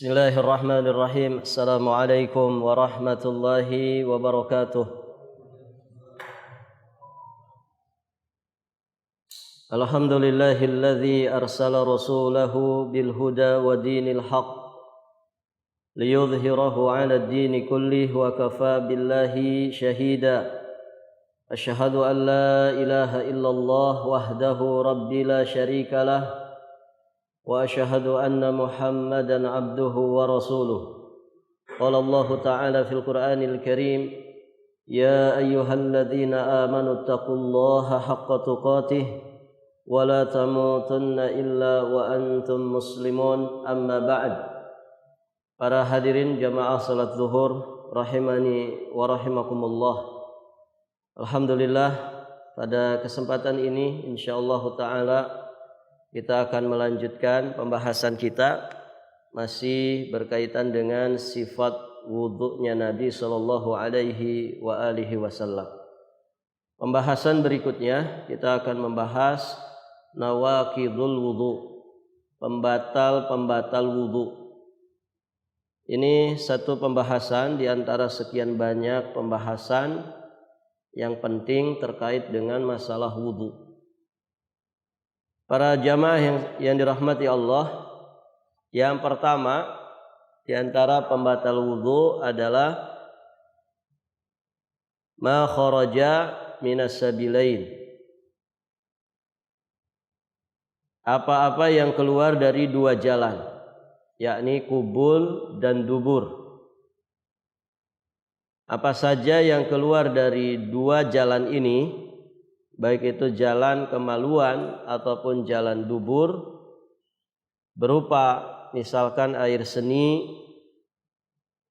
Bismillahirrahmanirrahim. Assalamualaikum warahmatullahi wabarakatuh. Alhamdulillahilladzi arsala rasulahu bil huda wa dinil haq liyudhhirahu 'ala ad-dini kullih wa kafa billahi shahida. Asyhadu an la ilaha illallah wahdahu rabbi la syarika lah wa asyhadu anna Muhammadan abduhu wa rasuluh. Qala Allah ta'ala fil Qur'anil Karim, ya ayyuhalladzina amanu taqullaha haqqa tuqatih wa la tamutunna illa wa antum muslimun, amma ba'd. Para hadirin jamaah salat zuhur rahimani wa rahimakumullah. Alhamdulillah, pada kesempatan ini insyaallah ta'ala kita akan melanjutkan pembahasan kita masih berkaitan dengan sifat wudu'nya Nabi sallallahu alaihi wa alihi wasallam. Pembahasan berikutnya kita akan membahas nawaqidul wudu, pembatal-pembatal wudu. Ini satu pembahasan di antara sekian banyak pembahasan yang penting terkait dengan masalah wudu. Para jamaah yang dirahmati Allah, yang pertama di antara pembatal wudu adalah ma kharaja minas sabilain. Apa-apa yang keluar dari dua jalan, yakni kubul dan dubur. Apa saja yang keluar dari dua jalan ini, baik itu jalan kemaluan ataupun jalan dubur, berupa misalkan air seni,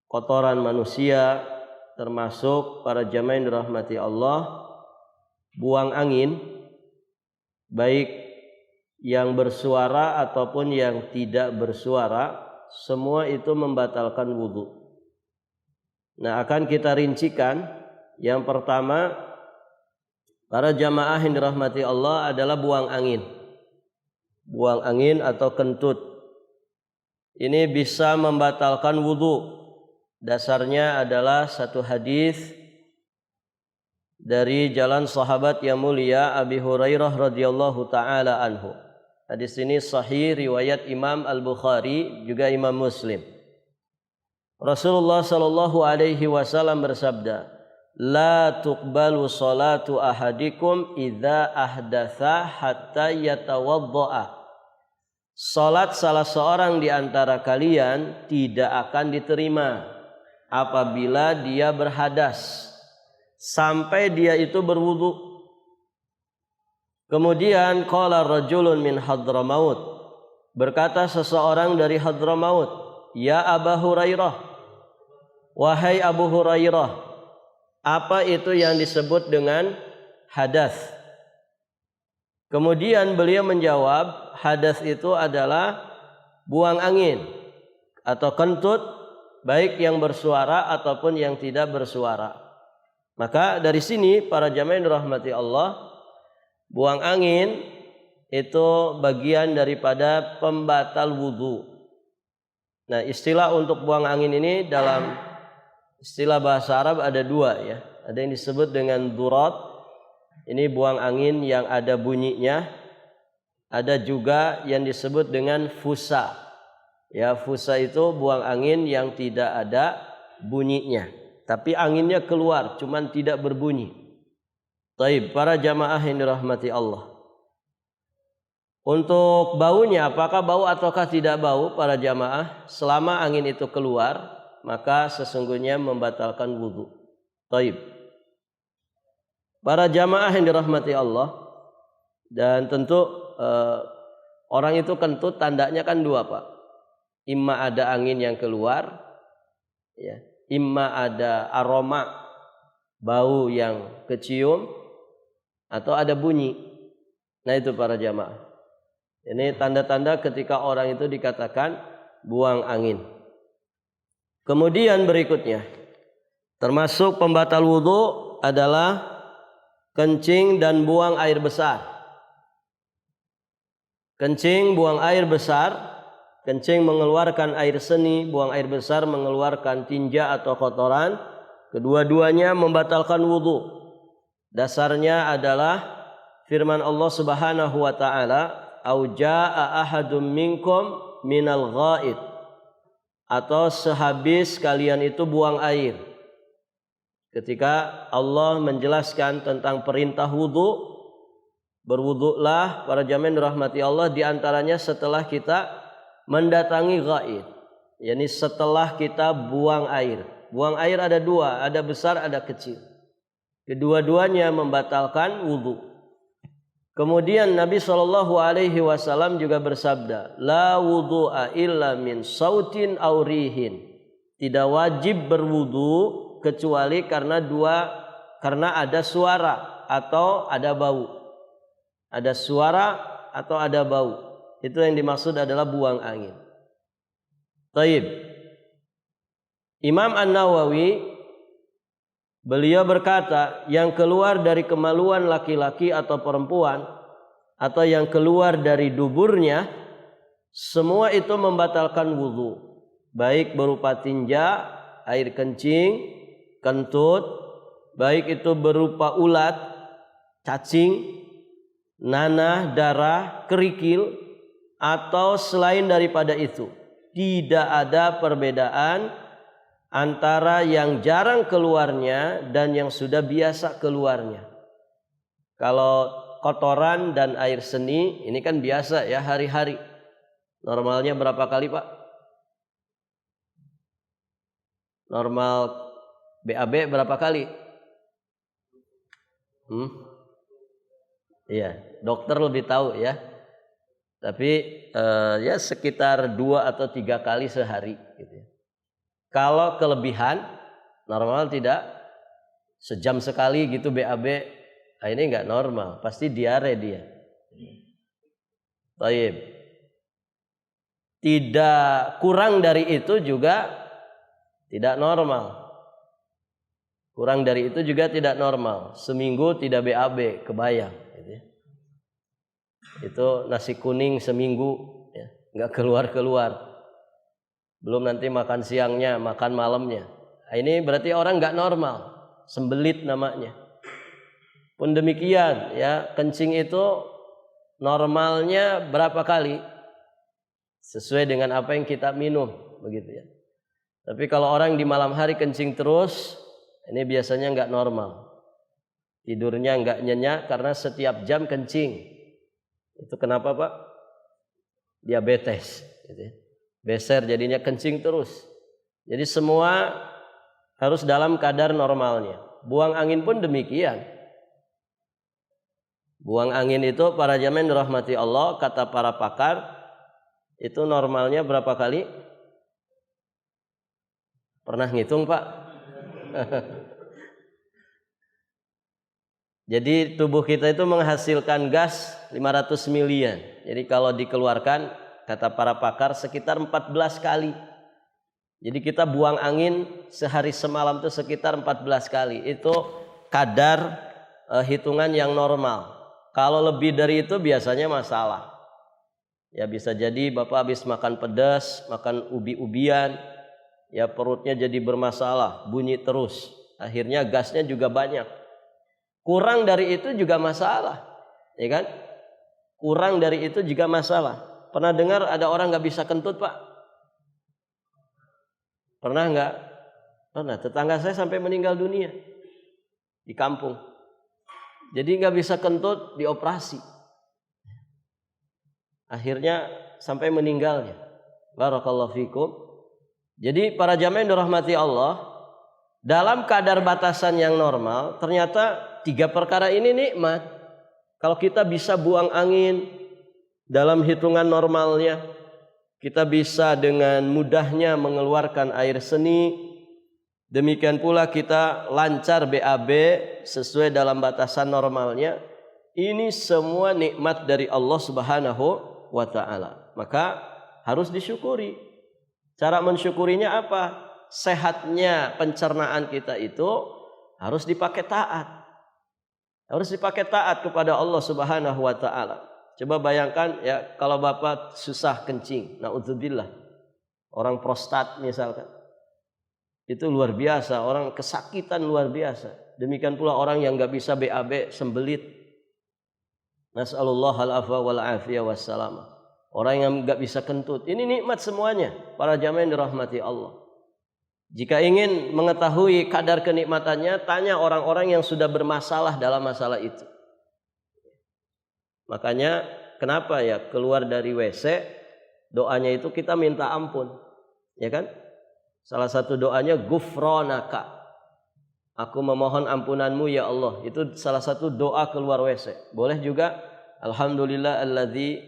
kotoran manusia, termasuk para jamaah yang dirahmati Allah, buang angin, baik yang bersuara ataupun yang tidak bersuara, semua itu membatalkan wudu. Nah, akan kita rincikan. Yang pertama, para jamaah yang dirahmati Allah adalah buang angin. Buang angin atau kentut. Ini bisa membatalkan wudu. Dasarnya adalah satu hadis dari jalan sahabat yang mulia Abi Hurairah radhiyallahu taala anhu. Hadis ini sahih riwayat Imam Al-Bukhari juga Imam Muslim. Rasulullah sallallahu alaihi wasallam bersabda, la tuqbalu salatu ahadikum idza ahdatha hatta yatawaddaa. Salat salah seorang di antara kalian tidak akan diterima apabila dia berhadas sampai dia itu berwudu. Kemudian qala rajulun min Hadramaut, berkata seseorang dari Hadramaut, ya Abu Hurairah, wahai Abu Hurairah, apa itu yang disebut dengan hadas? Kemudian beliau menjawab, hadas itu adalah buang angin atau kentut, baik yang bersuara ataupun yang tidak bersuara. Maka dari sini para jamaah yang dirahmati Allah, buang angin itu bagian daripada pembatal wudu. Nah, istilah untuk buang angin ini dalam istilah bahasa Arab ada dua, ya. Ada yang disebut dengan durat, ini buang angin yang ada bunyinya. Ada juga yang disebut dengan fusa. Ya, fusa itu buang angin yang tidak ada bunyinya, tapi anginnya keluar, cuman tidak berbunyi. Taib, para jamaah yang dirahmati Allah. Untuk baunya, apakah bau ataukah tidak bau para jamaah? Selama angin itu keluar, maka sesungguhnya membatalkan wudu. Taib. Para jamaah yang dirahmati Allah, dan tentu orang itu kentut tandanya kan dua, Pak. Imma ada angin yang keluar, ya. Imma ada aroma bau yang kecium, atau ada bunyi. Nah, itu para jamaah. Ini tanda-tanda ketika orang itu dikatakan buang angin. Kemudian berikutnya, termasuk pembatal wudu adalah kencing dan buang air besar. Kencing, buang air besar kencing mengeluarkan air seni, buang air besar mengeluarkan tinja atau kotoran. Kedua-duanya membatalkan wudu. Dasarnya adalah firman Allah Subhanahu wa taala, "Au jaa ahadum minkum minal ghaid." Atau sehabis kalian itu buang air. Ketika Allah menjelaskan tentang perintah wudu, berwuduklah para jamaah dirahmati Allah, di antaranya setelah kita mendatangi ghaid, yakni setelah kita buang air. Buang air ada dua, ada besar, ada kecil. Kedua-duanya membatalkan wudu. Kemudian Nabi SAW juga bersabda, la wudu'a illa min sautin aw rihin. Tidak wajib berwudu kecuali karena ada suara atau ada bau. Ada suara atau ada bau. Itu yang dimaksud adalah buang angin. Taib. Imam An-Nawawi beliau berkata, yang keluar dari kemaluan laki-laki atau perempuan atau yang keluar dari duburnya, semua itu membatalkan wudu, baik berupa tinja, air kencing, kentut, baik itu berupa ulat, cacing, nanah, darah, kerikil, atau selain daripada itu. Tidak ada perbedaan antara yang jarang keluarnya dan yang sudah biasa keluarnya. Kalau kotoran dan air seni ini kan biasa ya, hari-hari. Normalnya berapa kali, Pak? Normal BAB berapa kali? Iya, dokter lebih tahu ya. Tapi ya sekitar 2 atau 3 kali sehari gitu ya. Kalau kelebihan normal tidak, sejam sekali gitu BAB, ini enggak normal, pasti diare dia. Taib. Tidak kurang dari itu juga tidak normal. Kurang dari itu juga tidak normal. Seminggu tidak BAB, kebayang. Gitu ya. Itu nasi kuning seminggu, ya, enggak keluar-keluar. Belum nanti makan siangnya, makan malamnya. Ini berarti orang nggak normal, sembelit namanya. Pun demikian, ya, kencing itu normalnya berapa kali? Sesuai dengan apa yang kita minum, begitu ya. Tapi kalau orang di malam hari kencing terus, ini biasanya nggak normal. Tidurnya nggak nyenyak karena setiap jam kencing. Itu kenapa, Pak? Diabetes, gitu ya. Beser jadinya kencing terus. Jadi semua harus dalam kadar normalnya. Buang angin pun demikian. Buang angin itu para jamaah dirahmati Allah, kata para pakar, itu normalnya berapa kali? Pernah ngitung, Pak? Jadi tubuh kita itu menghasilkan gas 500 miliar. Jadi kalau dikeluarkan, kata para pakar, sekitar 14 kali. Jadi kita buang angin sehari semalam itu sekitar 14 kali. Itu kadar hitungan yang normal. Kalau lebih dari itu biasanya masalah. Ya bisa jadi Bapak habis makan pedas, makan ubi-ubian, ya perutnya jadi bermasalah, bunyi terus. Akhirnya gasnya juga banyak. Kurang dari itu juga masalah, ya kan? Kurang dari itu juga masalah. Pernah dengar ada orang nggak bisa kentut, Pak? Pernah nggak? Pernah. Tetangga saya sampai meninggal dunia di kampung. Jadi nggak bisa kentut, dioperasi. Akhirnya sampai meninggalnya. Barakallahu fikum. Jadi para jamaah yang dirahmati Allah, dalam kadar batasan yang normal, ternyata 3 perkara ini nikmat. Kalau kita bisa buang angin dalam hitungan normalnya, kita bisa dengan mudahnya mengeluarkan air seni. Demikian pula kita lancar BAB sesuai dalam batasan normalnya. Ini semua nikmat dari Allah Subhanahu wa ta'ala. Maka harus disyukuri. Cara mensyukurinya apa? Sehatnya pencernaan kita itu harus dipakai taat. Harus dipakai taat kepada Allah Subhanahu wa ta'ala. Coba bayangkan ya kalau Bapak susah kencing, naudzubillah. Orang prostat misalkan. Itu luar biasa, orang kesakitan luar biasa. Demikian pula orang yang enggak bisa BAB sembelit. Nas'alullah al-afwa wal afiyah wassalam. Orang yang enggak bisa kentut. Ini nikmat semuanya, para jamaah yang dirahmati Allah. Jika ingin mengetahui kadar kenikmatannya, tanya orang-orang yang sudah bermasalah dalam masalah itu. Makanya kenapa ya keluar dari WC doanya itu kita minta ampun, ya kan? Salah satu doanya gufronaka, aku memohon ampunanmu ya Allah. Itu salah satu doa keluar WC. Boleh juga alhamdulillah alladzi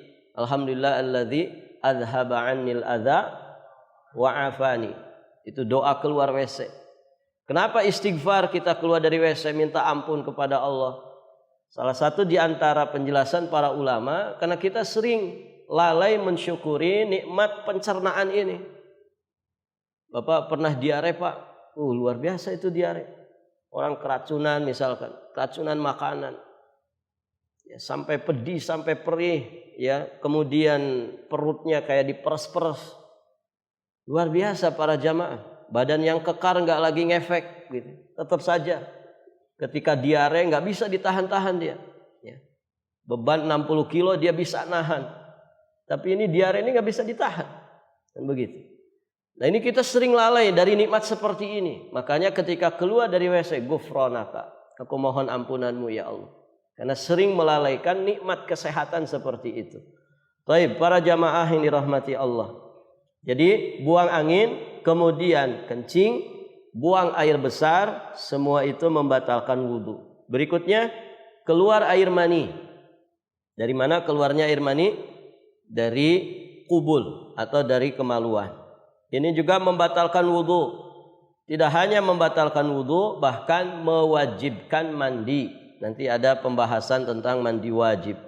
adhaba 'annil adza wa afani. Itu doa keluar WC. Kenapa istighfar kita keluar dari WC minta ampun kepada Allah? Salah satu di antara penjelasan para ulama, karena kita sering lalai mensyukuri nikmat pencernaan ini. Bapak pernah diare Pak? Luar biasa itu diare. Orang keracunan misalkan, keracunan makanan. Ya, sampai pedih, sampai perih, ya. Kemudian perutnya kayak diperes-peres. Luar biasa para jamaah. Badan yang kekar nggak lagi ngefek, gitu. Tetap saja. Ketika diare nggak bisa ditahan-tahan dia. Ya. Beban 60 kilo dia bisa nahan. Tapi ini diare ini nggak bisa ditahan. Dan begitu. Nah ini kita sering lalai dari nikmat seperti ini. Makanya ketika keluar dari WC, gufronaka, aku mohon ampunanmu ya Allah. Karena sering melalaikan nikmat kesehatan seperti itu. Baik, para jamaah yang dirahmati Allah. Jadi buang angin, kemudian kencing, buang air besar, semua itu membatalkan wudu. Berikutnya, keluar air mani. Dari mana keluarnya air mani? Dari kubul atau dari kemaluan. Ini juga membatalkan wudu. Tidak hanya membatalkan wudu, bahkan mewajibkan mandi. Nanti ada pembahasan tentang mandi wajib.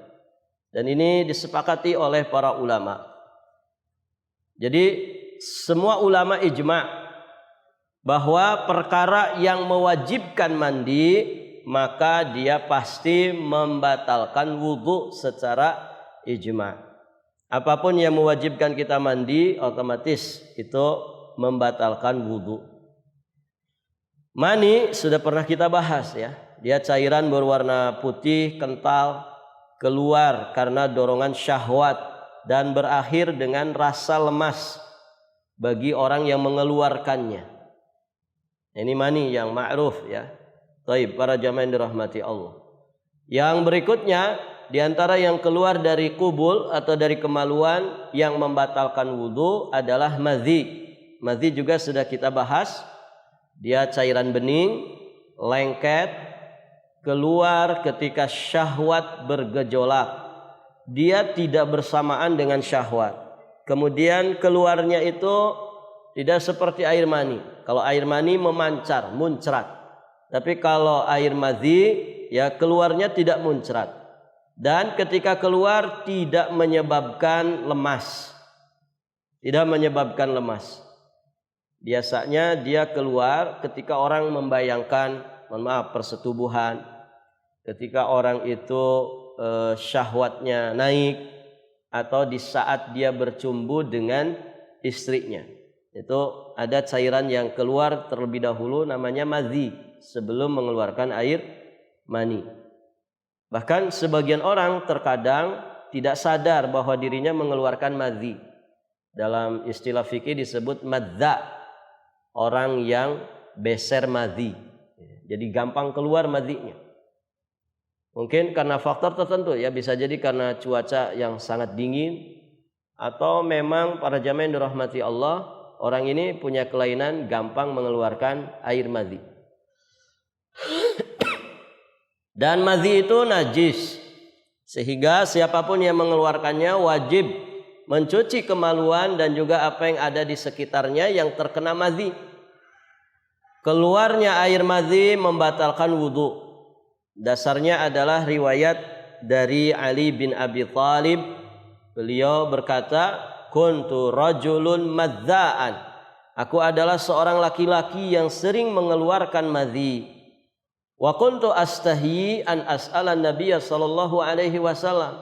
Dan ini disepakati oleh para ulama. Jadi semua ulama ijma' bahwa perkara yang mewajibkan mandi maka dia pasti membatalkan wudu secara ijma. Apapun yang mewajibkan kita mandi otomatis itu membatalkan wudu. Mani sudah pernah kita bahas ya. Dia cairan berwarna putih kental keluar karena dorongan syahwat dan berakhir dengan rasa lemas bagi orang yang mengeluarkannya. Ini mani yang ma'ruf ya. Baik, para jamaah yang dirahmati Allah. Yang berikutnya di antara yang keluar dari kubul atau dari kemaluan yang membatalkan wudu adalah madhi. Madhi juga sudah kita bahas. Dia cairan bening, lengket, keluar ketika syahwat bergejolak. Dia tidak bersamaan dengan syahwat. Kemudian keluarnya itu tidak seperti air mani. Kalau air mani memancar, muncrat. Tapi kalau air madhi, ya keluarnya tidak muncrat. Dan ketika keluar tidak menyebabkan lemas. Tidak menyebabkan lemas. Biasanya dia keluar ketika orang membayangkan, mohon maaf, persetubuhan. Ketika orang itu syahwatnya naik. Atau di saat dia bercumbu dengan istrinya. Itu ada cairan yang keluar terlebih dahulu namanya madhi sebelum mengeluarkan air mani. Bahkan sebagian orang terkadang tidak sadar bahwa dirinya mengeluarkan madhi. Dalam istilah fikih disebut madza, orang yang beser madhi. Jadi gampang keluar madhinya. Mungkin karena faktor tertentu ya, bisa jadi karena cuaca yang sangat dingin atau memang para jamaah yang dirahmati Allah, orang ini punya kelainan gampang mengeluarkan air madhi. Dan madhi itu najis, sehingga siapapun yang mengeluarkannya wajib mencuci kemaluan dan juga apa yang ada di sekitarnya yang terkena madhi. Keluarnya air madhi membatalkan wudu. Dasarnya adalah riwayat dari Ali bin Abi Thalib. Beliau berkata, kuntu rajulun madza'an. Aku adalah seorang laki-laki yang sering mengeluarkan madhi. Wa kuntu astahi an as'ala Nabiya sallallahu alaihi wasallam.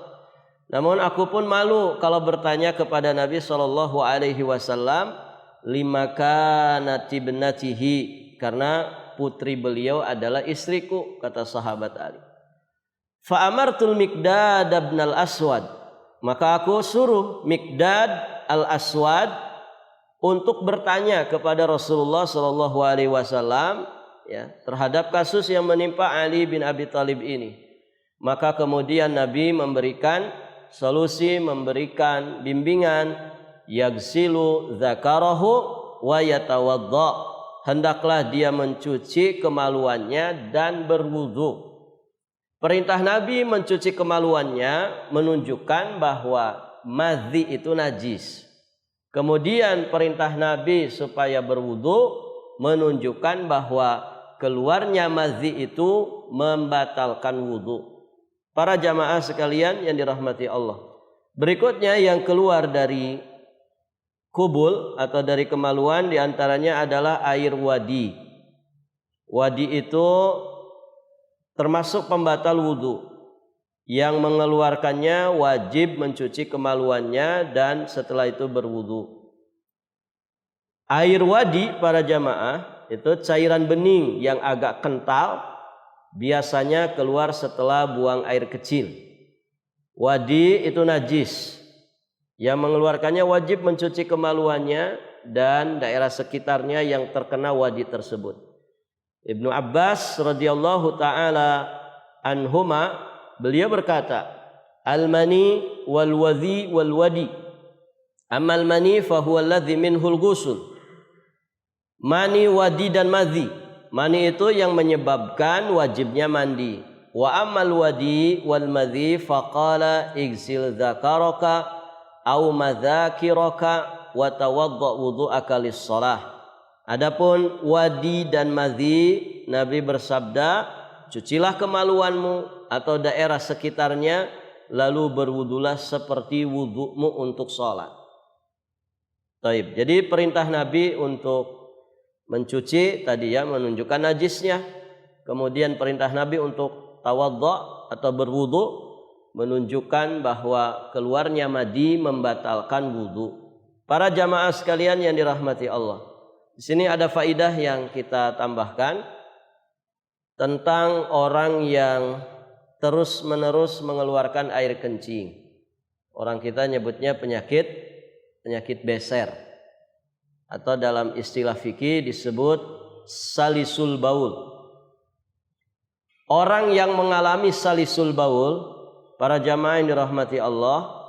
Namun aku pun malu kalau bertanya kepada Nabi sallallahu alaihi wasallam lima kanat ibnatihi, karena putri beliau adalah istriku, kata sahabat Ali. Fa amartul Miqdad bin al-Aswad, maka aku suruh Miqdad al-Aswad untuk bertanya kepada Rasulullah sallallahu alaihi wasallam ya terhadap kasus yang menimpa Ali bin Abi Thalib ini. Maka kemudian Nabi memberikan solusi, memberikan bimbingan, yagsilu dzakarahu wa yatawadda, hendaklah dia mencuci kemaluannya dan berwudu. Perintah Nabi mencuci kemaluannya menunjukkan bahwa madhi itu najis. Kemudian perintah Nabi supaya berwudu menunjukkan bahwa keluarnya madhi itu membatalkan wudu. Para jamaah sekalian yang dirahmati Allah. Berikutnya yang keluar dari kubul atau dari kemaluan diantaranya adalah air wadi. Wadi itu termasuk pembatal wudu. Yang mengeluarkannya wajib mencuci kemaluannya dan setelah itu berwudu. Air wadi para jamaah itu cairan bening yang agak kental, biasanya keluar setelah buang air kecil. Wadi itu najis. Yang mengeluarkannya wajib mencuci kemaluannya dan daerah sekitarnya yang terkena wadi tersebut. Ibnu Abbas radhiyallahu taala anhuma, beliau berkata, al-mani wal wadhi wal wadi. Amal mani fa huwa alladhi minhul ghusl. Mani, wadi dan madhi. Mani itu yang menyebabkan wajibnya mandi. Wa amal wadi wal madhi faqala igsil dzakaraka au madzakiraka wa tawadda wudu'aka lis-shalah. Adapun wadi dan madhi, Nabi bersabda, cucilah kemaluanmu atau daerah sekitarnya lalu berwudulah seperti wudu'mu untuk sholat. Taib. Jadi perintah Nabi untuk mencuci tadi ya menunjukkan najisnya. Kemudian perintah Nabi untuk tawadda atau berwudu menunjukkan bahwa keluarnya madi membatalkan wudu. Para jamaah sekalian yang dirahmati Allah. Di sini ada faidah yang kita tambahkan tentang orang yang terus-menerus mengeluarkan air kencing. Orang kita nyebutnya penyakit beser, atau dalam istilah fikih disebut salisul baul. Orang yang mengalami salisul baul, para jamaah yang dirahmati Allah,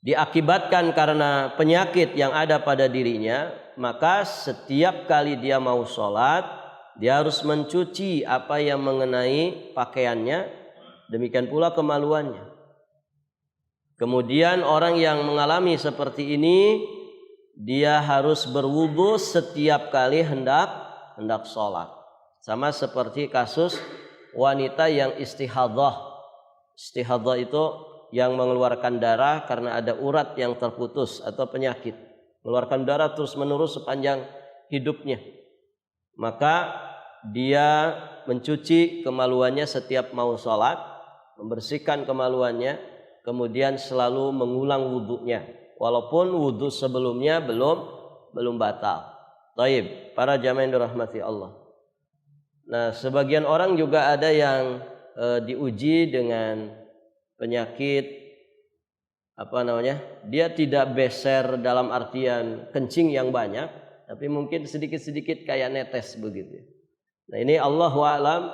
diakibatkan karena penyakit yang ada pada dirinya, maka setiap kali dia mau sholat, dia harus mencuci apa yang mengenai pakaiannya, demikian pula kemaluannya. Kemudian orang yang mengalami seperti ini, dia harus berwudu setiap kali hendak sholat. Sama seperti kasus wanita yang istihadhah. Istihadhah itu yang mengeluarkan darah karena ada urat yang terputus atau penyakit. Mengeluarkan darah terus menerus sepanjang hidupnya. Maka dia mencuci kemaluannya setiap mau sholat, membersihkan kemaluannya, kemudian selalu mengulang wudunya, walaupun wudu sebelumnya belum batal. Taib, para jamaah yang dirahmati Allah. Nah, sebagian orang juga ada yang diuji dengan penyakit dia tidak beser dalam artian kencing yang banyak, tapi mungkin sedikit-sedikit kayak netes begitu. Nah, ini Allahu a'lam,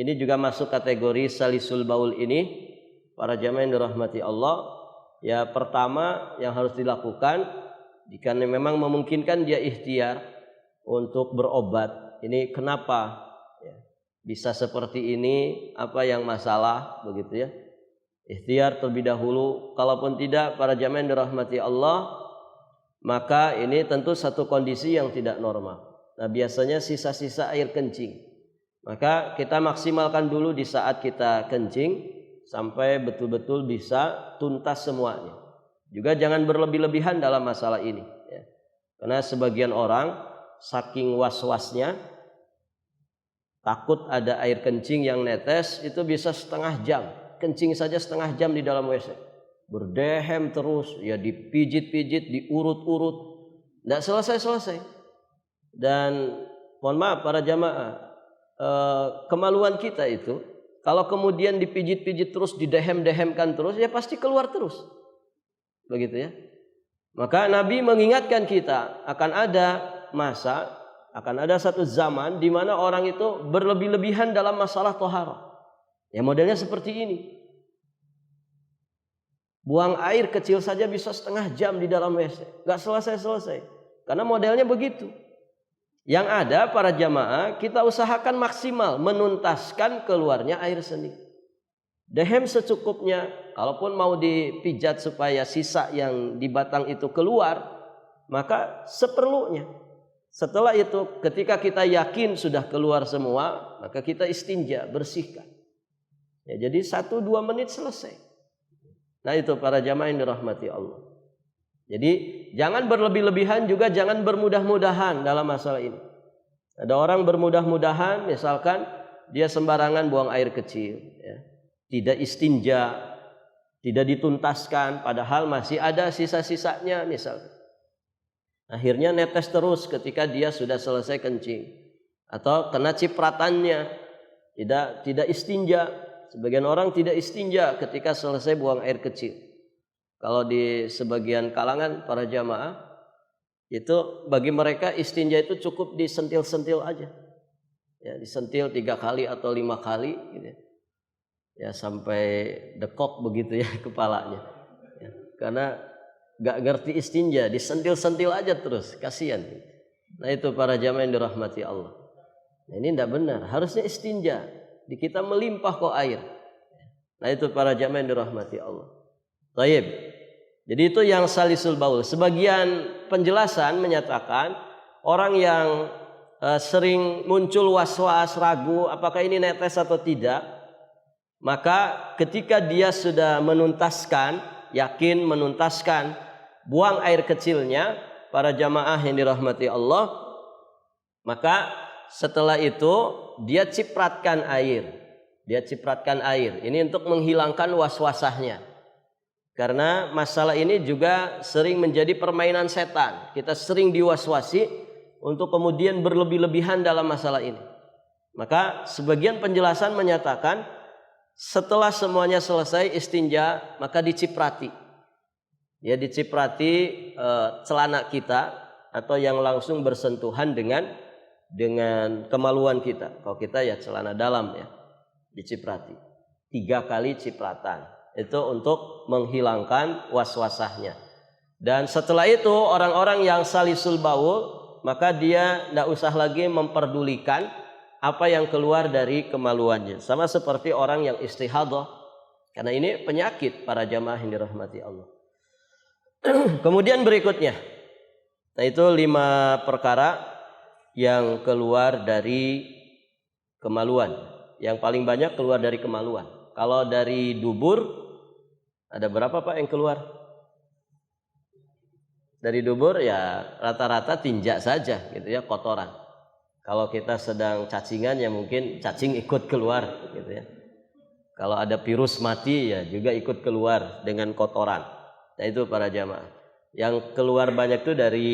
ini juga masuk kategori salisul baul ini. Para jamaah yang dirahmati Allah, ya pertama yang harus dilakukan jika memang memungkinkan dia ikhtiar untuk berobat. Ini kenapa ya, bisa seperti ini, apa yang masalah begitu ya. Ikhtiar terlebih dahulu. Kalaupun tidak, para jamaah yang dirahmati Allah, maka ini tentu satu kondisi yang tidak normal. Nah, biasanya sisa-sisa air kencing. Maka kita maksimalkan dulu di saat kita kencing sampai betul-betul bisa tuntas semuanya. Juga jangan berlebih-lebihan dalam masalah ini ya. Karena sebagian orang saking was-wasnya Takut ada air kencing yang netes, itu bisa setengah jam. Kencing saja setengah jam di dalam WC. Berdehem terus, ya dipijit-pijit, diurut-urut. Tidak selesai-selesai. Dan mohon maaf para jamaah, kemaluan kita itu, kalau kemudian dipijit-pijit terus, didehem-dehemkan terus, ya pasti keluar terus. Begitu ya. Maka Nabi mengingatkan kita akan ada masa, akan ada satu zaman di mana orang itu berlebih-lebihan dalam masalah toharah. Ya modelnya seperti ini. Buang air kecil saja bisa setengah jam di dalam WC. Gak selesai-selesai. Karena modelnya begitu. Yang ada para jamaah, kita usahakan maksimal menuntaskan keluarnya air seni. Dehem secukupnya. Kalaupun mau dipijat supaya sisa yang di batang itu keluar, maka seperlunya. Setelah itu ketika kita yakin sudah keluar semua, maka kita istinja, bersihkan. Ya, jadi 1-2 menit selesai. Nah itu para jamaah yang dirahmati Allah. Jadi jangan berlebih-lebihan, juga jangan bermudah-mudahan dalam masalah ini. Ada orang bermudah-mudahan, misalkan dia sembarangan buang air kecil, ya. Tidak istinja, tidak dituntaskan, padahal masih ada sisa-sisanya misalkan. Akhirnya netes terus ketika dia sudah selesai kencing, atau kena cipratannya, tidak istinja. Sebagian orang tidak istinja ketika selesai buang air kecil. Kalau di sebagian kalangan para jamaah itu, bagi mereka istinja itu cukup disentil-sentil aja, ya, disentil 3 kali atau 5 kali, gitu. Ya sampai dekok begitu ya kepalanya, ya, karena gak ngerti istinja, disentil-sentil aja terus, kasihan. Nah itu para jamaah yang dirahmati Allah. Nah, ini tidak benar, harusnya istinja. Di kita melimpah kok air. Nah itu para jamaah yang dirahmati Allah. Taib. Jadi itu yang salisul baul. Sebagian penjelasan menyatakan orang yang sering muncul was-was, ragu apakah ini netes atau tidak, maka ketika dia sudah menuntaskan, yakin menuntaskan, buang air kecilnya, para jamaah yang dirahmati Allah, maka setelah itu dia cipratkan air. Dia cipratkan air. Ini untuk menghilangkan was-wasahnya. Karena masalah ini juga sering menjadi permainan setan. Kita sering diwaswasi untuk kemudian berlebih-lebihan dalam masalah ini. Maka sebagian penjelasan menyatakan setelah semuanya selesai istinja, maka diciprati. Ya, diciprati celana kita atau yang langsung bersentuhan dengan kemaluan kita. Kalau kita ya celana dalam ya, diciprati 3 kali cipratan. Itu untuk menghilangkan was-wasahnya. Dan setelah itu orang-orang yang salisul baul, maka dia tidak usah lagi memperdulikan apa yang keluar dari kemaluannya. Sama seperti orang yang istihadah. Karena ini penyakit para jamaah yang dirahmati Allah. Kemudian berikutnya, nah itu 5 perkara yang keluar dari kemaluan. Yang paling banyak keluar dari kemaluan. Kalau dari dubur, ada berapa Pak yang keluar? Dari dubur ya rata-rata tinja saja gitu ya, kotoran. Kalau kita sedang cacingan ya mungkin cacing ikut keluar gitu ya. Kalau ada virus mati ya juga ikut keluar dengan kotoran. Nah itu para jamaah. Yang keluar banyak itu dari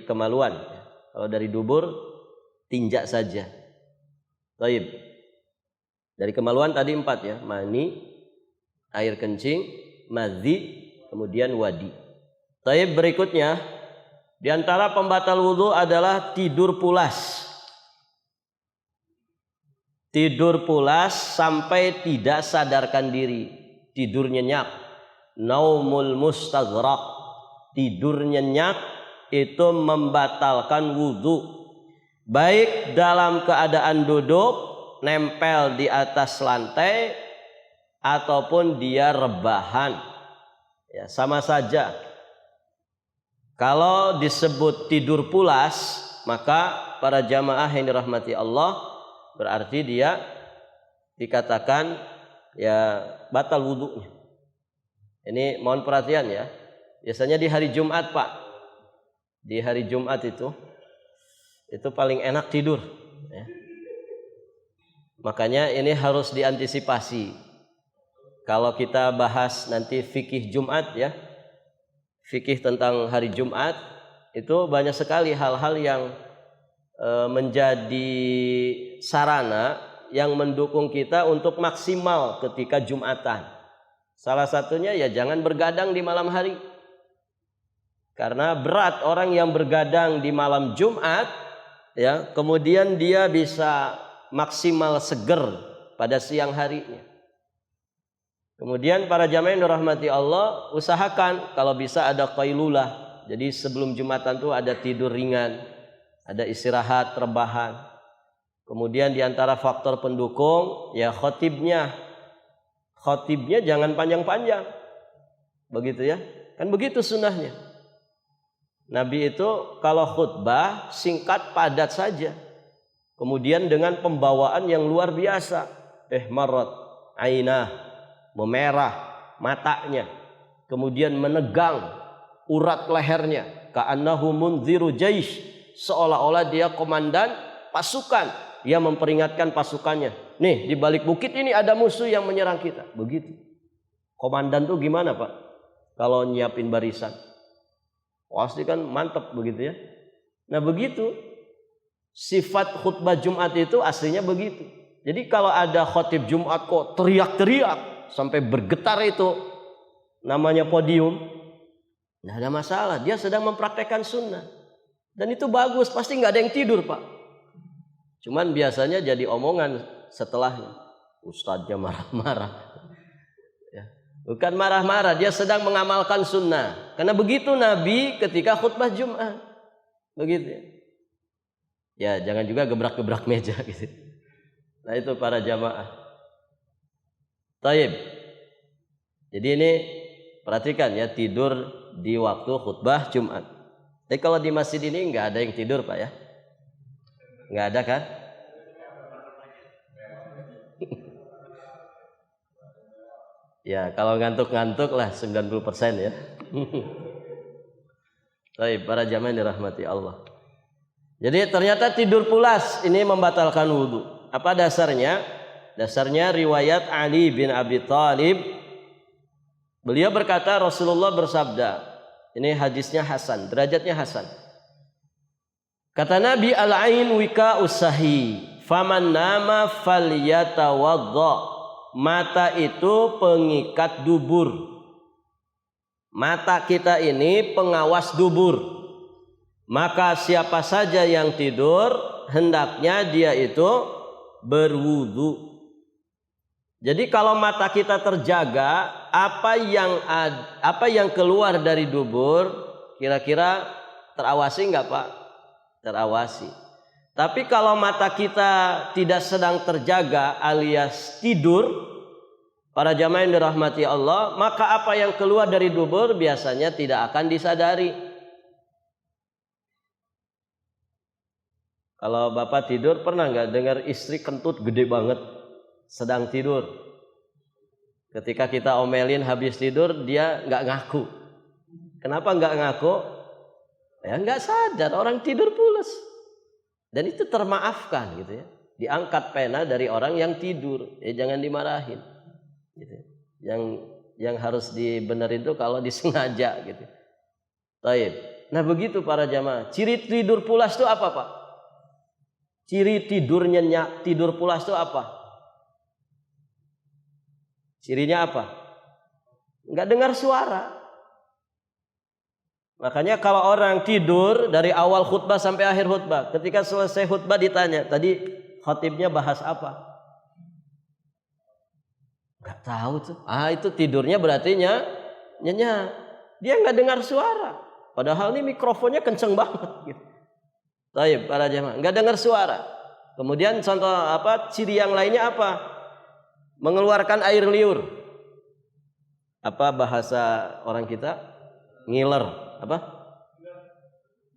kemaluan. Kalau dari dubur tinja saja. Taib. Dari kemaluan tadi 4 ya, mani, air kencing, madzi, kemudian wadi. Taib berikutnya, di antara pembatal wudu adalah tidur pulas. Tidur pulas sampai tidak sadarkan diri, tidur nyenyak, naumul mustaghraq, tidur nyenyak itu membatalkan wudu, baik dalam keadaan duduk nempel di atas lantai ataupun dia rebahan, ya sama saja. Kalau disebut tidur pulas, maka para jamaah yang dirahmati Allah, berarti dia dikatakan ya batal wudunya. Ini mohon perhatian ya. Biasanya di hari Jumat Pak, di hari Jumat itu paling enak tidur ya. Makanya ini harus diantisipasi. Kalau kita bahas nanti fikih Jumat ya, fikih tentang hari Jumat, itu banyak sekali hal-hal yang menjadi sarana yang mendukung kita untuk maksimal ketika Jumatan. Salah satunya ya jangan bergadang di malam hari. Karena berat orang yang bergadang di malam Jumat, ya, kemudian dia bisa maksimal seger pada siang harinya. Kemudian para jamaah yang dirahmati Allah, usahakan kalau bisa ada qailulah. Jadi sebelum Jumatan tuh ada tidur ringan, ada istirahat, rebahan. Kemudian di antara faktor pendukung ya khotibnya. Khotibnya jangan panjang-panjang. Begitu ya. Kan begitu sunnahnya. Nabi itu kalau khutbah singkat padat saja. Kemudian dengan pembawaan yang luar biasa. Ihmarat ainah, memerah matanya. Kemudian menegang urat lehernya. Ka'annahu munziru jaish, seolah-olah dia komandan pasukan. Dia memperingatkan pasukannya. Nih di balik bukit ini ada musuh yang menyerang kita. Begitu. Komandan tuh gimana Pak? Kalau nyiapin barisan. Pasti kan mantap begitu ya. Nah begitu. Sifat khutbah Jumat itu aslinya begitu. Jadi kalau ada khotib Jumat kok teriak-teriak sampai bergetar itu namanya podium, nggak ada masalah. Dia sedang mempraktekkan sunnah. Dan itu bagus. Pasti nggak ada yang tidur Pak. Cuman biasanya jadi omongan setelahnya. Ustadznya marah-marah. Bukan marah-marah, dia sedang mengamalkan sunnah. Karena begitu Nabi ketika khutbah Jumat. Begitu ya. Ya jangan juga gebrak-gebrak meja gitu. Nah itu para jamaah. Taib. Jadi ini perhatikan ya, tidur di waktu khutbah Jumat. Tapi kalau di masjid ini nggak ada yang tidur Pak ya. Nggak ada kan? Ya kalau ngantuk-ngantuk lah 90% ya. Baik, para jamaah yang dirahmati Allah. Jadi ternyata tidur pulas ini membatalkan wudhu. Apa dasarnya? Dasarnya riwayat Ali bin Abi Thalib. Beliau berkata Rasulullah bersabda. Ini hadisnya Hasan, derajatnya Hasan. Kata Nabi, al-ain wika usahi, faman nama falyatawadda. Mata itu pengikat dubur. Mata kita ini pengawas dubur. Maka siapa saja yang tidur, hendaknya dia itu berwudu. Jadi kalau mata kita terjaga, apa yang keluar dari dubur, kira-kira terawasi enggak Pak? Terawasi. Tapi kalau mata kita tidak sedang terjaga alias tidur, para jamaah yang dirahmati Allah, maka apa yang keluar dari dubur biasanya tidak akan disadari. Kalau Bapak tidur pernah nggak dengar istri kentut gede banget sedang tidur? Ketika kita omelin habis tidur dia nggak ngaku. Kenapa nggak ngaku? Ya nggak sadar, orang tidur pulas. Dan itu termaafkan gitu ya. Diangkat pena dari orang yang tidur. Ya jangan dimarahin. Gitu. Yang harus dibenerin itu kalau disengaja gitu. Baik. Nah begitu para jamaah. Ciri tidur pulas itu apa Pak? Ciri tidur nyenyak, tidur pulas itu apa? Cirinya apa? Enggak dengar suara. Makanya kalau orang tidur dari awal khutbah sampai akhir khutbah, ketika selesai khutbah ditanya, tadi khatibnya bahas apa? Enggak tahu tuh. Itu tidurnya berarti nyenyak. Dia enggak dengar suara. Padahal ini mikrofonnya kenceng banget gitu. Baik, para jamaah, enggak dengar suara. Kemudian contoh ciri yang lainnya apa? Mengeluarkan air liur. Apa bahasa orang kita? Ngiler. Apa?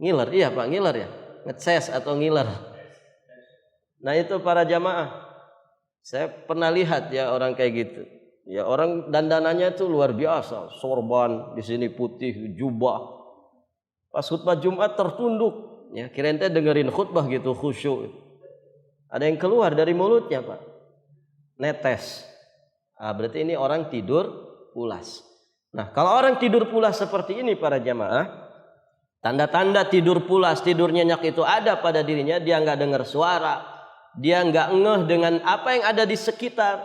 Ngiler, iya Pak, ngiler ya. Ngeces atau ngiler. Nah itu para jamaah. Saya pernah lihat ya orang kayak gitu. Ya orang dandanannya itu luar biasa. Sorban di sini putih, jubah. Pas khutbah Jumat tertunduk. Ya kirain teh dengerin khutbah gitu khusyuk. Ada yang keluar dari mulutnya Pak. netes. Berarti ini orang tidur pulas. Nah, kalau orang tidur pulas seperti ini para jamaah, tanda-tanda tidur pulas, tidur nyenyak itu ada pada dirinya. Dia nggak dengar suara, dia nggak ngeh dengan apa yang ada di sekitar.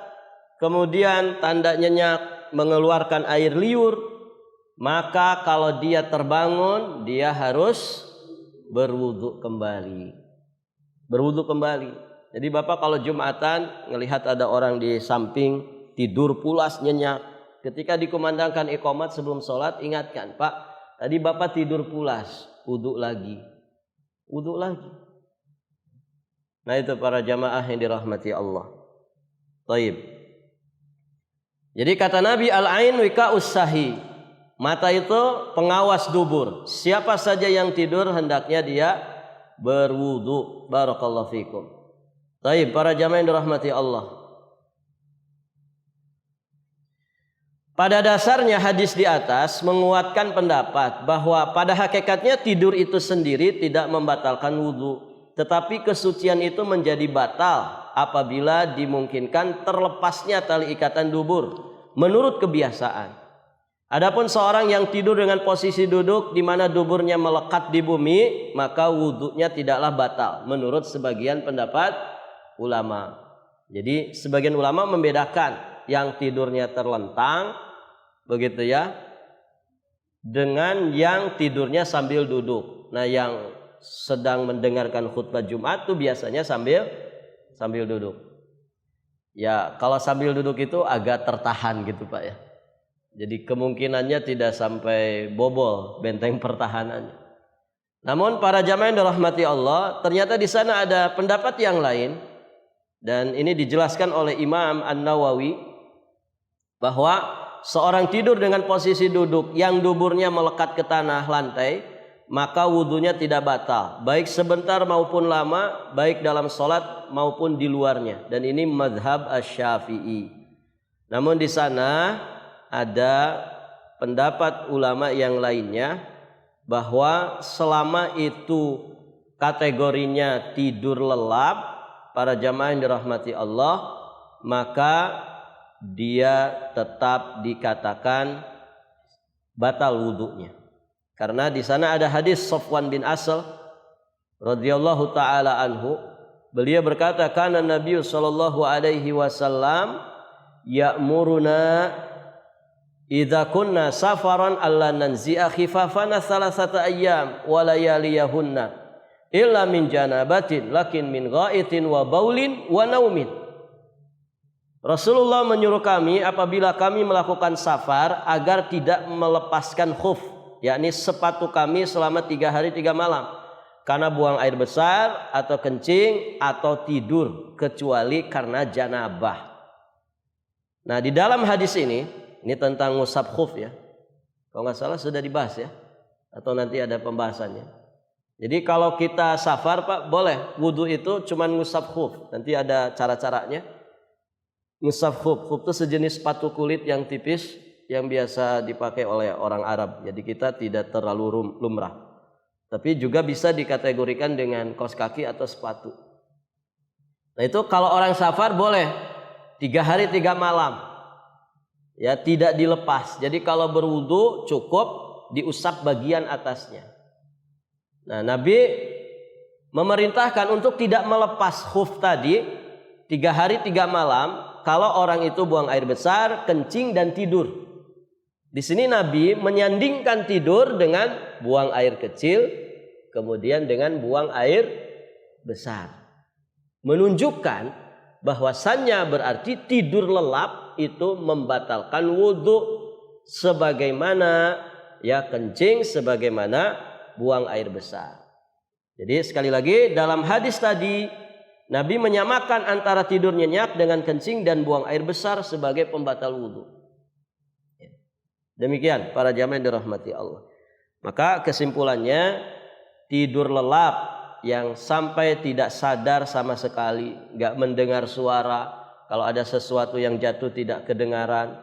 Kemudian tanda nyenyak mengeluarkan air liur. Maka kalau dia terbangun, dia harus berwudu kembali. Berwudu kembali. Jadi Bapak kalau Jumatan ngelihat ada orang di samping tidur pulas nyenyak, ketika dikumandangkan iqamat sebelum sholat, ingatkan, Pak, tadi Bapak tidur pulas, wudu lagi. Wudu lagi. Nah itu para jamaah yang dirahmati Allah. Taib. Jadi kata Nabi, al-ain wika'us sahi. Mata itu pengawas dubur. Siapa saja yang tidur hendaknya dia berwudu. Barakallahu fikum. Taib, para jamaah yang dirahmati Allah. Pada dasarnya hadis di atas menguatkan pendapat bahwa pada hakikatnya tidur itu sendiri tidak membatalkan wudu, tetapi kesucian itu menjadi batal apabila dimungkinkan terlepasnya tali ikatan dubur menurut kebiasaan. Adapun seorang yang tidur dengan posisi duduk di mana duburnya melekat di bumi, maka wudunya tidaklah batal menurut sebagian pendapat ulama. Jadi sebagian ulama membedakan yang tidurnya terlentang, begitu ya, dengan yang tidurnya sambil duduk. Nah, yang sedang mendengarkan khutbah Jumat itu biasanya sambil duduk. Ya, kalau sambil duduk itu agak tertahan gitu Pak ya. Jadi kemungkinannya tidak sampai bobol benteng pertahanannya. Namun para jamaah yang dirahmati Allah, ternyata di sana ada pendapat yang lain, dan ini dijelaskan oleh Imam An-Nawawi bahwa seorang tidur dengan posisi duduk yang duburnya melekat ke tanah lantai, maka wudunya tidak batal, baik sebentar maupun lama, baik dalam sholat maupun di luarnya. Dan ini madhab Asy-Syafi'i. Namun di sana ada pendapat ulama yang lainnya bahwa selama itu kategorinya tidur lelap, para jamaah yang dirahmati Allah, maka dia tetap dikatakan batal wudunya. Karena di sana ada hadis Safwan bin Asal radhiyallahu taala anhu, beliau berkata, kana Nabi sallallahu alaihi wasallam ya'muruna idza kunna safaran alla nanzi'a khifafana salasata ayyam wa layaliyahunna illa min janabatin lakin min ghaitin wa baulin wa naumin. Rasulullah menyuruh kami apabila kami melakukan safar agar tidak melepaskan khuf, yakni sepatu kami selama 3 hari 3 malam, karena buang air besar atau kencing atau tidur, kecuali karena janabah. Nah, di dalam hadis ini tentang ngusap khuf ya. Kalau nggak salah sudah dibahas ya, atau nanti ada pembahasannya. Jadi kalau kita safar Pak, boleh wudu itu cuma ngusap khuf. Nanti ada cara-caranya. Ngusap khuf. Khuf itu sejenis sepatu kulit yang tipis yang biasa dipakai oleh orang Arab. Jadi kita tidak terlalu lumrah. Tapi juga bisa dikategorikan dengan kaos kaki atau sepatu. Nah itu kalau orang safar boleh 3 hari 3 malam. Ya, tidak dilepas. Jadi kalau berwudu cukup diusap bagian atasnya. Nah, Nabi memerintahkan untuk tidak melepas khuf tadi 3 hari 3 malam kalau orang itu buang air besar, kencing dan tidur. Di sini Nabi menyandingkan tidur dengan buang air kecil, kemudian dengan buang air besar. Menunjukkan bahwasannya berarti tidur lelap itu membatalkan wudu sebagaimana ya kencing, sebagaimana buang air besar. Jadi sekali lagi dalam hadis tadi Nabi menyamakan antara tidur nyenyak dengan kencing dan buang air besar sebagai pembatal wudu. Demikian para jamaah yang dirahmati Allah. Maka kesimpulannya, tidur lelap yang sampai tidak sadar sama sekali, nggak mendengar suara. Kalau ada sesuatu yang jatuh tidak kedengaran,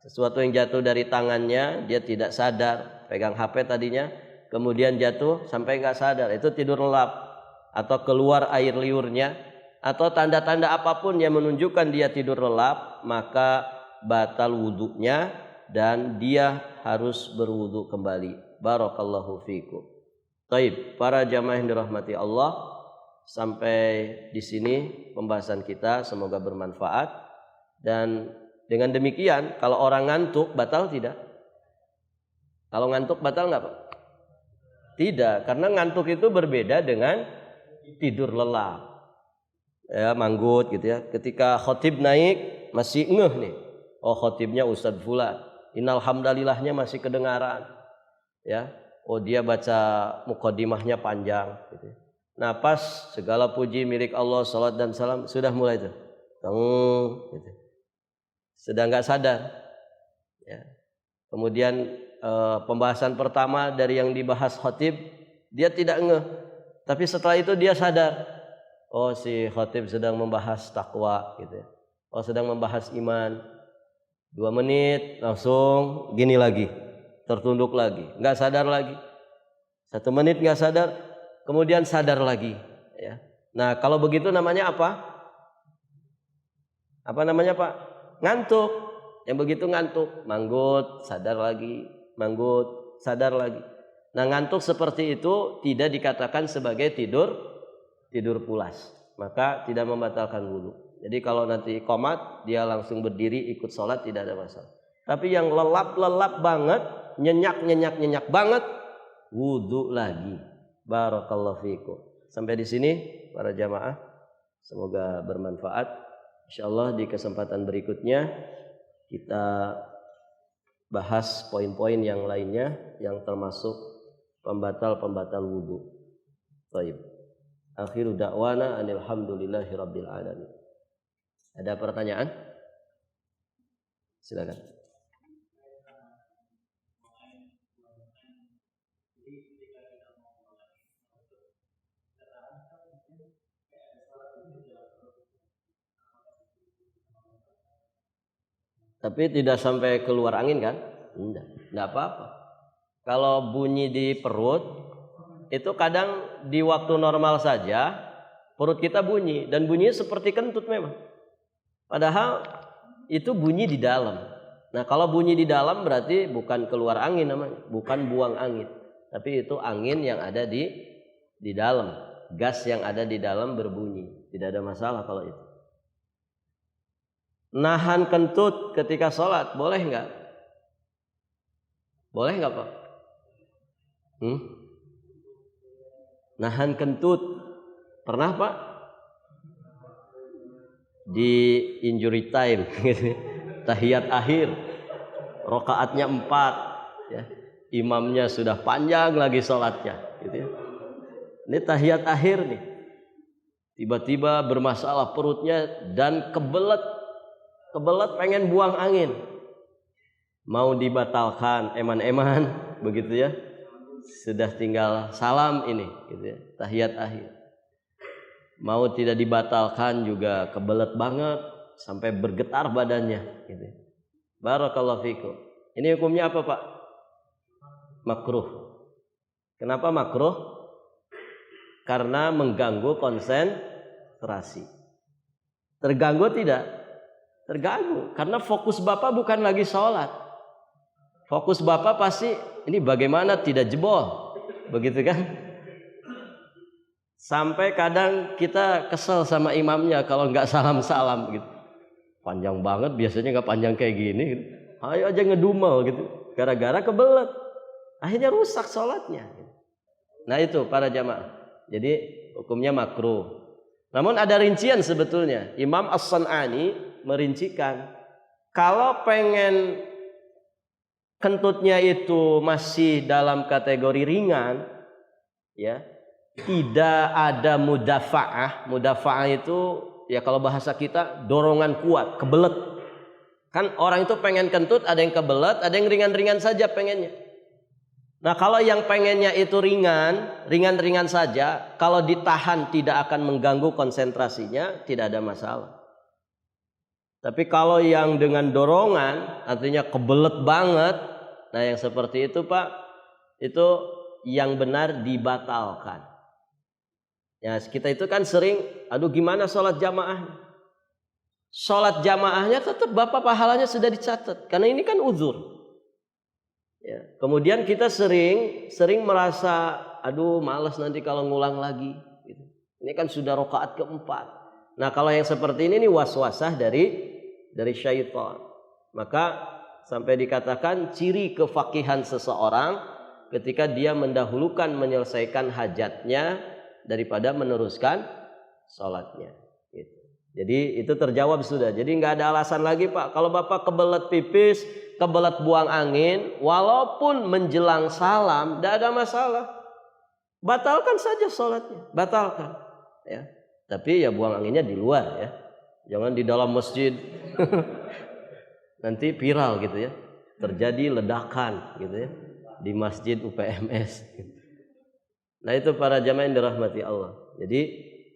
sesuatu yang jatuh dari tangannya dia tidak sadar, pegang HP tadinya, kemudian jatuh sampai nggak sadar, itu tidur lelap. Atau keluar air liurnya, atau tanda-tanda apapun yang menunjukkan dia tidur lelap, maka batal wudunya dan dia harus berwudu kembali. Barakallahu fikum. Baik, para jamaah yang dirahmati Allah, sampai di sini pembahasan kita, semoga bermanfaat. Dan dengan demikian, kalau orang ngantuk batal tidak? Kalau ngantuk batal nggak Pak? Tidak, karena ngantuk itu berbeda dengan tidur lelap. Ya, manggut gitu ya. Ketika khotib naik masih ngeh nih. Oh, khotibnya Ustadz Fulan. Innal hamdalillahnya masih kedengaran. Ya. Oh, dia baca muqaddimahnya panjang gitu. Nah, pas segala puji milik Allah, salat dan salam sudah mulai tuh. Gitu. Sedang nggak sadar. Ya. Kemudian pembahasan pertama dari yang dibahas khotib, dia tidak ngeh. Tapi setelah itu dia sadar. Oh, si khotib sedang membahas takwa gitu ya. Oh, sedang membahas iman. 2 menit langsung gini lagi. Tertunduk lagi, nggak sadar lagi. 1 menit nggak sadar, kemudian sadar lagi ya. Nah, kalau begitu namanya apa? Apa namanya Pak? Ngantuk. Yang begitu ngantuk, manggut, sadar lagi, manggut, sadar lagi. Nah, ngantuk seperti itu tidak dikatakan sebagai tidur pulas, maka tidak membatalkan wudu. Jadi kalau nanti qomat, dia langsung berdiri ikut sholat tidak ada masalah. Tapi yang lelap banget, nyenyak banget, wudu lagi. Barakallahu fikum. Sampai di sini para jamaah, semoga bermanfaat. Insyaallah di kesempatan berikutnya kita bahas poin-poin yang lainnya yang termasuk pembatal wudu. Baik. Akhiru da'wana alhamdulillahi rabbil alamin. Ada pertanyaan? Silakan. Tapi tidak sampai keluar angin kan? Enggak apa-apa. Kalau bunyi di perut, itu kadang di waktu normal saja perut kita bunyi, dan bunyinya seperti kentut memang. Padahal itu bunyi di dalam. Nah, kalau bunyi di dalam berarti bukan keluar angin namanya, bukan buang angin. Tapi itu angin yang ada di dalam, gas yang ada di dalam berbunyi. Tidak ada masalah kalau itu. Nahan kentut ketika sholat boleh nggak? Boleh nggak Pak? Nahan kentut pernah Pak? Di injury time, tahiyat akhir, rokaatnya 4, ya. Imamnya sudah panjang lagi sholatnya, gitu ya. Ini tahiyat akhir nih, tiba-tiba bermasalah perutnya dan kebelet pengen buang angin, mau dibatalkan eman-eman begitu ya, sudah tinggal salam ini gitu ya, tahiyat akhir mau tidak dibatalkan juga kebelet banget sampai bergetar badannya gitu. Barakallahu fikum. Ini hukumnya apa Pak? Makruh. Kenapa makruh? Karena mengganggu konsentrasi. Terganggu tidak? Terganggu, karena fokus Bapak bukan lagi sholat. Fokus Bapak pasti ini bagaimana tidak jebol, begitu kan? Sampai kadang kita kesel sama imamnya kalau nggak salam gitu. Panjang banget, biasanya nggak panjang kayak gini gitu. Ayo aja ngedumel gitu, gara-gara kebelet, akhirnya rusak sholatnya. Nah itu para jamaah, jadi hukumnya makruh. Namun ada rincian sebetulnya. Imam As-San'ani merincikan, kalau pengen kentutnya itu masih dalam kategori ringan, ya, tidak ada mudafa'ah. Mudafa'ah itu ya kalau bahasa kita dorongan kuat, kebelet. Kan orang itu pengen kentut, ada yang kebelet, ada yang ringan-ringan saja pengennya. Nah, kalau yang pengennya itu ringan-ringan saja, kalau ditahan tidak akan mengganggu konsentrasinya, tidak ada masalah. Tapi kalau yang dengan dorongan, artinya kebelet banget, nah yang seperti itu Pak, itu yang benar dibatalkan. Ya, kita itu kan sering, aduh gimana sholat jamaah? Sholat jamaahnya tetap Bapak pahalanya sudah dicatat, karena ini kan uzur. Ya. Kemudian kita sering merasa, aduh malas nanti kalau ngulang lagi. Gitu. Ini kan sudah rakaat keempat. Nah kalau yang seperti ini was-wasah dari syaitan. Maka sampai dikatakan ciri kefakihan seseorang ketika dia mendahulukan menyelesaikan hajatnya daripada meneruskan sholatnya. Gitu. Jadi itu terjawab sudah. Jadi nggak ada alasan lagi Pak. Kalau Bapak kebelet pipis, kebelet buang angin, walaupun menjelang salam, tidak ada masalah. Batalkan saja sholatnya, batalkan. Ya. Tapi ya buang anginnya di luar ya, jangan di dalam masjid. Nanti viral gitu ya, terjadi ledakan gitu ya di masjid UPMS. Nah itu para jamaah yang dirahmati Allah. Jadi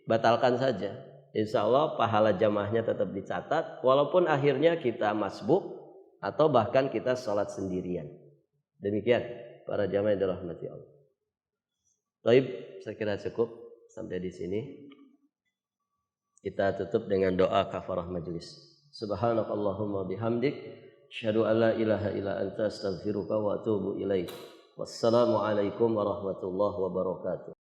batalkan saja. Insya Allah pahala jamaahnya tetap dicatat, walaupun akhirnya kita masbuk atau bahkan kita sholat sendirian. Demikian para jamaah yang dirahmati Allah. Baik, saya kira cukup sampai di sini. Kita tutup dengan doa kafarah majelis. Subhanakallahumma bihamdik, asyhadu an la ilaha illa anta astaghfiruka wa atubu ilaik. Wassalamualaikum warahmatullahi wabarakatuh.